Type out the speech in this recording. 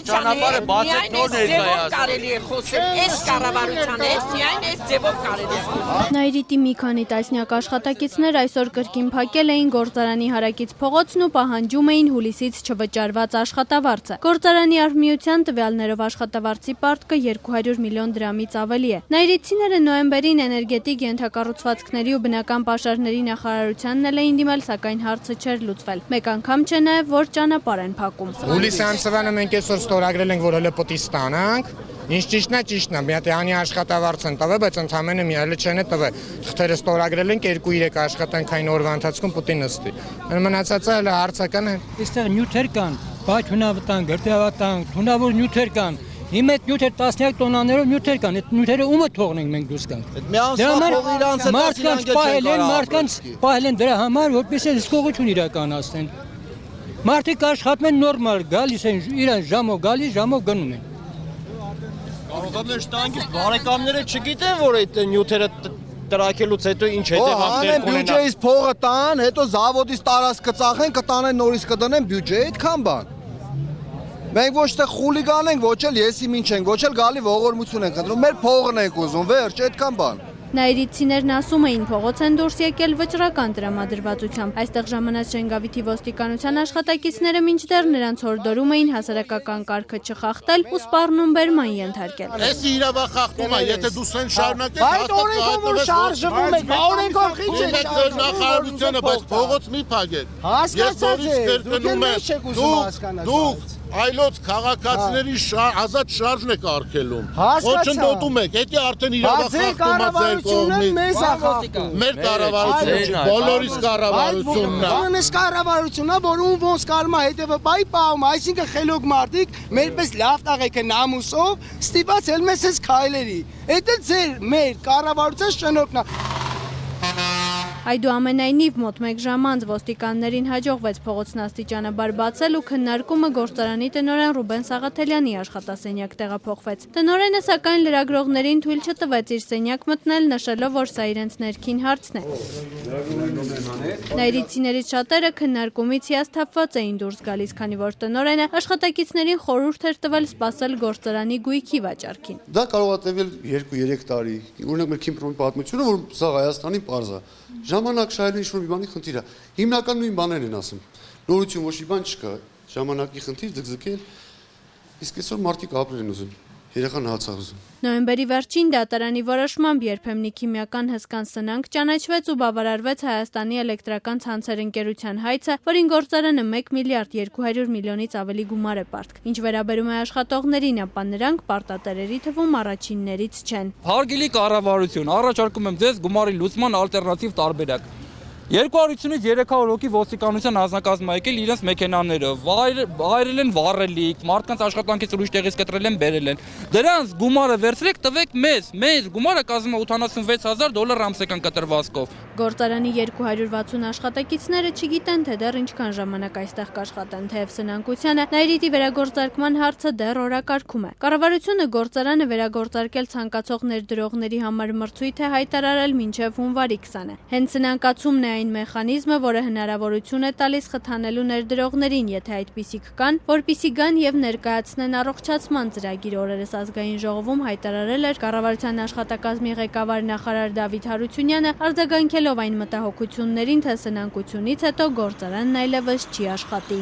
Ճանապարհը բացեք նոր ներկայացրեք։ Կարելի է խոսել, այս կառավարության հետ միայն այս ձևով կարելի է խոսել։ Նայրիտի մի քանի տասնյակ աշխատակիցներ այսօր կրկին փակել էին գործարանի հարակից փողոցն ու պահանջում էին հուլիսից չվճարված աշխատավարձը։ Գործարանի արհմիության տվյալներով աշխատավարձի պարտքը 200 միլիոն դրամից ավելի է։ Նայրիցիները նոյեմբերին էներգետիկ ենթակառուցվածքների ու բնական պաշարների նախարարությանն էլ էին դիմել, սակայն հարցը չէր լուծվել։ Մեկ անգամ չէ նաև, որ ճանապարհ են փակում։ Հուլիսի ամսվանը մենք այսօր ստորագրել ենք, որ հələ պետք է ստանանք։ Ինչ ճիշտն է, մի հատ անի աշխատավարձ են տվել, բայց ընդամենը մի այլ չեն տվել։ Թղթերը ստորագրել ենք 2-3 աշխատանքային օրվա ընթացքում պետք է նստի։ Մնացածը հələ հարցական է։ Այստեղ նյութեր կան, բայց հունավտանգ, գրտեհավտանգ, հունավոր նյութեր կան։ Իմ այդ նյութեր տասնյակ տոնաներով նյութեր կան, այդ նյութերը ումը թողնենք մենք դուրս գանք։ Մարդկանց պահել են դրա համար, որպեսզի հսկողություն իրականացնեն։ Մարդիկ աշխատում են նորմալ, գալիս են իրան ժամով գալիս, ժամով գնում են։ Կարողաններ շտանգից բարեկամները չգիտեն, որ այդ նյութերը տրակելուց հետո ինչ հետևանքներ կունենա։ Բյուջեից փողը տան, հետո զավոդից տարածքը ծախեն, կտանեն նորից կդնեն բյուջե, այդքան բան։ Մենք ոչ թե խուլիգան ենք, ոչ էլ եսի ինչ ենք, ոչ էլ գալի ողորմություն ենք ընտրում, մեր փողն ենք ուզում, վերջ, այդքան բան։ Նայրիցիներն ասում էին, փողոց են դուրս եկել վճռական տրամադրվածությամբ։ Այստեղ ժամանած Շենգավիթի ոստիկանության աշխատակիցները մինչդեռ նրանց հորդորում էին հասարակական կարգը չխախտել ու սպառնում բերման ենթարկել։ Այս իրավախախտում է, եթե դու սեն շարունակես, Այդ օրենքով շարժվում եք, օրենքով քիչ է նախարարությունը, բայց փողոց մի փակեք։ Հասկացած եք, դուք այլոց քաղաքացիների ազատ շարժն եք արգելում։ Ոչնդոտում եք, դա արդեն իրավախախտում է ձեր կողմից։ Մեր կառավարությունը, բոլորիս կառավարությունն է։ Բոլորիս կառավարությունն է, որ ում ոնց կարում է հետևը բայ պահում, այսինքն խելոք մարդիկ, մերպես լավ տաղեքը նամուսով ստիպած էլ մեզ էս քայլերի։ Դա ձեր մեր կառավարության շնորհքն է։ Այդուամենայնիվ մոտ 1 ժամ անց ոստիկաններին հաջողվեց փողոցն աստիճանաբար բացել ու քննարկումը գործարանի տնօրեն Ռուբեն Սաղաթելյանի աշխատասենյակ տեղափոխվեց։ Տնօրենը սակայն լրագրողներին թույլ չտվեց իր սենյակ մտնել, նշելով, որ սա իրենց ներքին հարցն է։ Նայրիցիներից շատերը քննարկումից հիասթափված էին դուրս գալիս, քանի որ տնօրենը աշխատակիցներին խորհուրդ էր տվել սպասել գործարանի գույքի վաճառքին։ Դա կարող է տևել 2-3 տարի։ Օրինակ մեր Քիմպրոմի պատմությունը, որ սա Հայաստանի պարզ է։ Ժամանակ շահելու ինչ-որ մի բանի խնդիր է։ Հիմնական նույն բաներն են ասում։ Նորություն ոչ մի բան չկա։ Ժամանակի խնդիր ձգձգել։ Իսկ այսօր մարդիկ ապրել են ուզում։ Երեխան հացավ ուզում։ Նոյեմբերի վերջին դատարանի որոշմամբ երբեմնի քիմիական հսկան սնանկ ճանաչվեց ու բավարարվեց Հայաստանի էլեկտրական ցանցեր ընկերության հայցը, որին գործարանը 1 միլիարդ 200 միլիոնից ավելի գումար է պարտք։ Ինչ վերաբերում է աշխատողներին, ապա նրանք պարտատերերի թվում առաջիններից չեն։ Հարգելի կառավարություն, առաջարկում եմ ձեզ գումարի լուծման ալտերնատիվ տարբերակ։ 250-ից 300 հոգի ոստիկանության հանձնակազմը եկել իրենց մեքենաները, վայրել են վառելիք, մարդկանց աշխատանքից ուրիշ տեղից կտրել են, բերել են։ Դրանց գումարը վերցրեք, տվեք մեզ գումարը կազմում է $86,000 ամսական կտրվածքով։ Գործարանի 260 աշխատակիցները չգիտեն, թե դեռ ինչքան ժամանակ այստեղ կաշխատեն, թեև սնանկությանը Նայրիտի վերագործարկման հարցը դեռ օրակարգում է։ Կառավարությունը գործարանը վերագործարկել ցանկացող ներդրողների համար մրցույթ է հայտարարել մինչև հունվարի 20-ը։ Հենց սնանկացումն է այն մեխանիզմը, որը հնարավորություն է տալիս խթանելու ներդրողներին, եթե այդպիսիք կան, որպիսի գան եւ ներկայացնեն առողջացման ծրագիր։ Օրերս ազգային ժողովում հայտարարել էր կառավարության աշխատակազմի ղեկավար նախարար Դավիթ Հարությունյանը, արձագանքելով այն մտահոգություններին, թե սնանկությունից հետո գործարանն այլևս չի աշխատի։